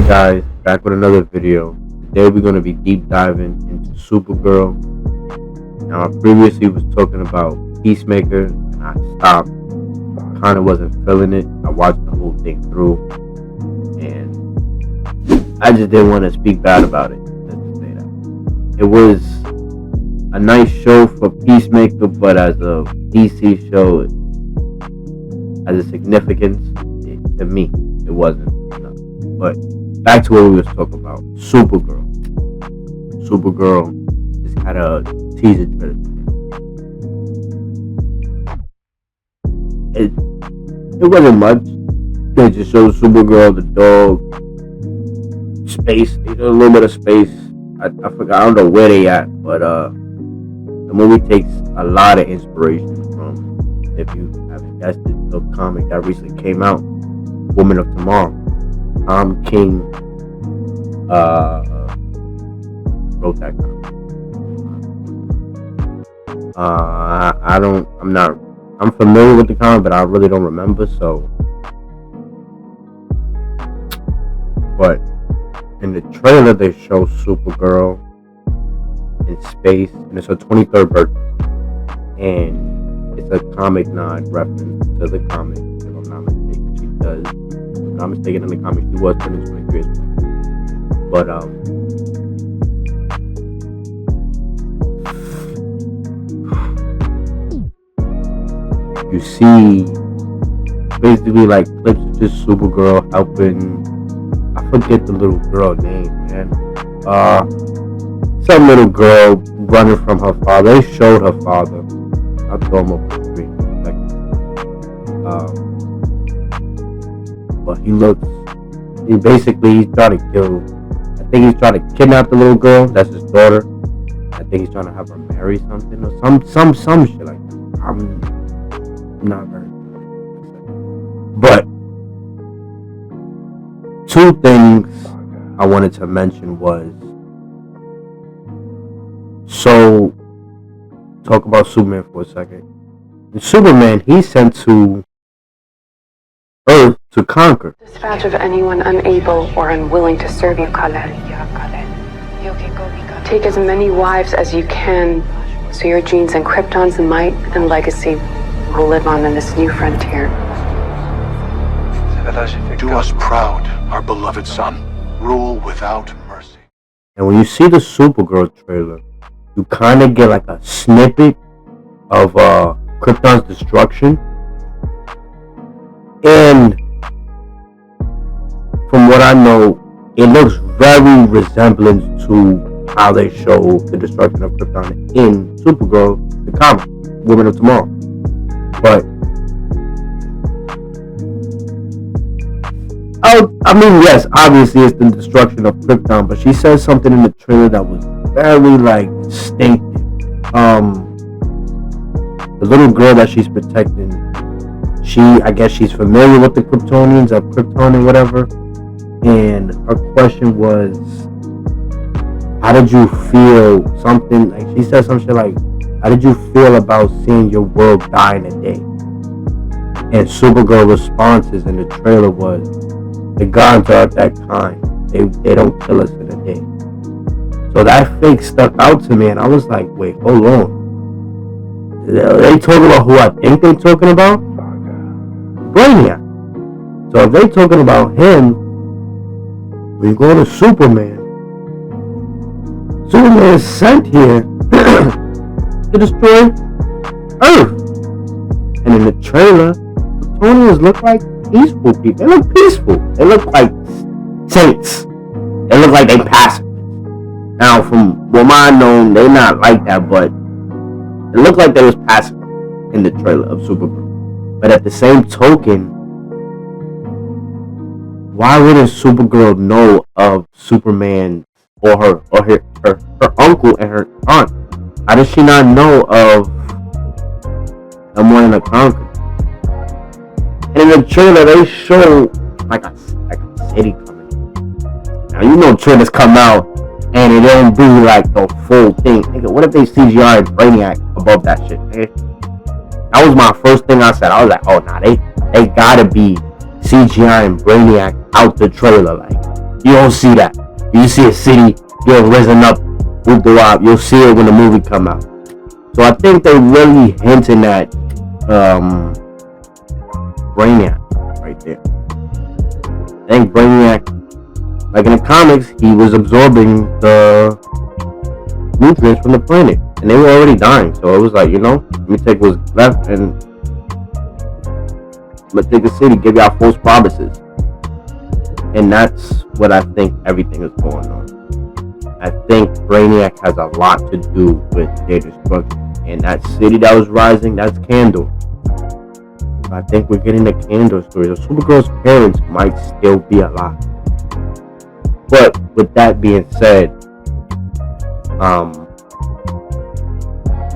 guys, back with another video. Today we're going to be deep diving into Supergirl. Now I previously was talking about Peacemaker and I stopped. Kind of wasn't feeling it. I watched the whole thing through and I just didn't want to speak bad about it. Let's just say that. It was a nice show for Peacemaker, but as a DC show, as a significance, to me, it wasn't enough. But back to what we was talking about, Supergirl. Supergirl just had a teaser trailer. It wasn't much. They just showed Supergirl, the dog, space, a little bit of space. I forgot, I don't know where they at, but the movie takes a lot of inspiration from, if you haven't guessed it, the comic that recently came out, Woman of Tomorrow. Tom King wrote that comic. I'm familiar with the comic, but I really don't remember, so. But in the trailer, they show Supergirl in space, and it's her 23rd birthday. And it's a comic nod reference to the comic, if I'm not mistaken. She does. If I'm not mistaken, in the comic, she was turning 23 years old. But, you see basically like clips of just Supergirl helping, I forget the little girl name, man. Some little girl running from her father. They showed her father. I'll throw him up on the screen in a second. But he's trying to kill, I think he's trying to kidnap the little girl. That's his daughter. I think he's trying to have her marry something or some shit like that. I'm not very sure. But two things I wanted to mention was, so talk about Superman for a second. And Superman, he's sent to Earth to conquer. Dispatch of anyone unable or unwilling to serve you, Khaled. Take as many wives as you can, so your genes and Krypton's might and legacy will live on in this new frontier. Do us proud, our beloved son. Rule without mercy. And when you see the Supergirl trailer, you kind of get like a snippet of Krypton's destruction. And from what I know, it looks very resemblant to how they show the destruction of Krypton in Supergirl, the comic, Woman of Tomorrow. But I mean, yes, obviously it's the destruction of Krypton, but she says something in the trailer that was very like distinctive. The little girl that she's protecting, I guess she's familiar with the Kryptonians of Krypton and whatever. And her question was, how did you feel? Something like she said some shit like, how did you feel about seeing your world die in a day? And Supergirl responses in the trailer was, the gods are that kind. They don't kill us in a day. So that fake stuck out to me, and I was like, wait, hold on. Are they talking about who I think they're talking about? Brainiac. So if they're talking about him, we go to Superman. Superman is sent here to destroy Earth. And in the trailer, Kryptonians look like peaceful people. They look peaceful. They look like saints. They look like they pacifist. Now, from what I know, they're not like that, but it looked like they was passive in the trailer of Supergirl. But at the same token, why wouldn't Supergirl know of Superman or her uncle and her aunt? How does she not know of them wanting to conquer? And in the trailer, they show like a city coming. Now, you know trailers come out and it don't be like the full thing. Nigga, what if they CGI Brainiac above that shit? Nigga? That was my first thing I said. I was like, oh, nah, they gotta be CGI and Brainiac out the trailer. Like, You don't see that. You see a city getting risen up with the wop. You'll see it when the movie come out. So I think they really hinting at Brainiac right there. I think Brainiac, like in the comics, he was absorbing the nutrients from the planet, and they were already dying. So it was like, let me take what's left and let's take the city, give y'all false promises. And that's what I think everything is going on. I think Brainiac has a lot to do with their destruction. And that city that was rising, that's Kandor. So I think we're getting the Kandor story. So Supergirl's parents might still be alive. But with that being said,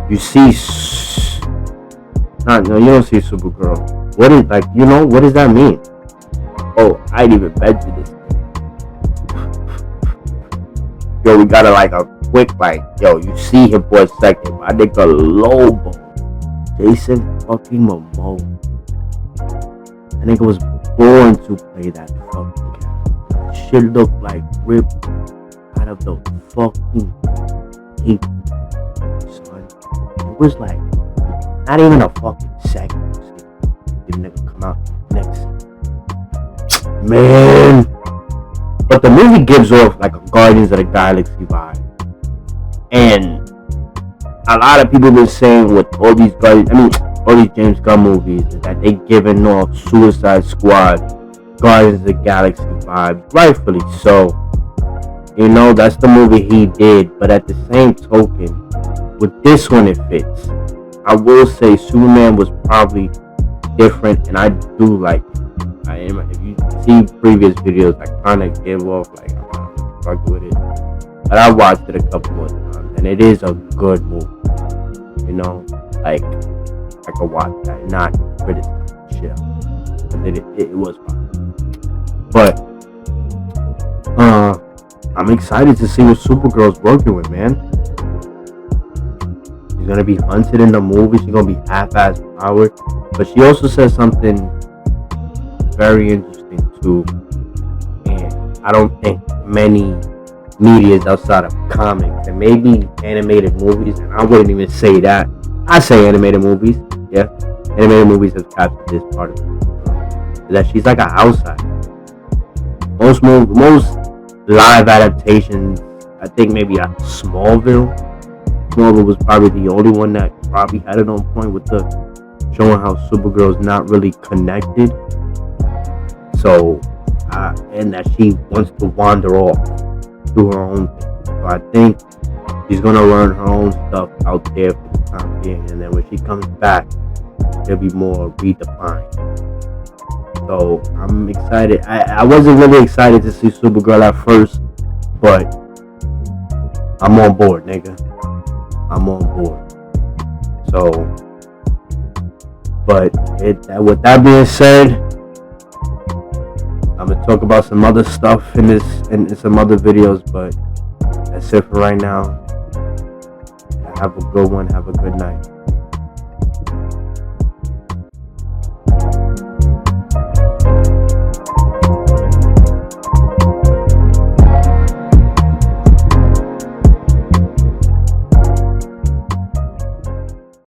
you see, you don't see Supergirl. What does that mean? Oh, I ain't even mentioned this. Yo, we got a quick, you see him for a second. My nigga Lobo, Jason fucking Momoa. That nigga was born to play that fucking character. Shit looked like ripped out of the fucking ink, son. It was like, not even a fucking second. The nigga come out next. Man. But the movie gives off like a Guardians of the Galaxy vibe. And a lot of people been saying with all these James Gunn movies is that they giving off Suicide Squad, Guardians of the Galaxy vibes. Rightfully so. That's the movie he did. But at the same token, with this one it fits. I will say Superman was probably different, and I do like. If you see previous videos, I kind of gave off I'm not fucked with it, but I watched it a couple more times, and it is a good movie. I could watch that and not criticize shit. It was fun, but I'm excited to see what Supergirl's working with, man. She's gonna be hunted in the movie. She's gonna be half-ass powered, but she also said something very interesting too, and I don't think many medias outside of comics and maybe animated movies, and I wouldn't even say that. I say animated movies, yeah. Animated movies have captured this part of it. That she's like an outsider. Most live adaptations, I think maybe a Smallville. Smallville was probably the only one that probably had it on point with the showing how Supergirl's not really connected. So, and that she wants to wander off, do her own thing. So I think she's gonna learn her own stuff out there for the time being, and then when she comes back, it'll be more redefined. So I'm excited. I wasn't really excited to see Supergirl at first, but I'm on board, nigga. I'm on board. So, but with that being said, I'm gonna talk about some other stuff in some other videos, but that's it for right now. Have a good one. Have a good night.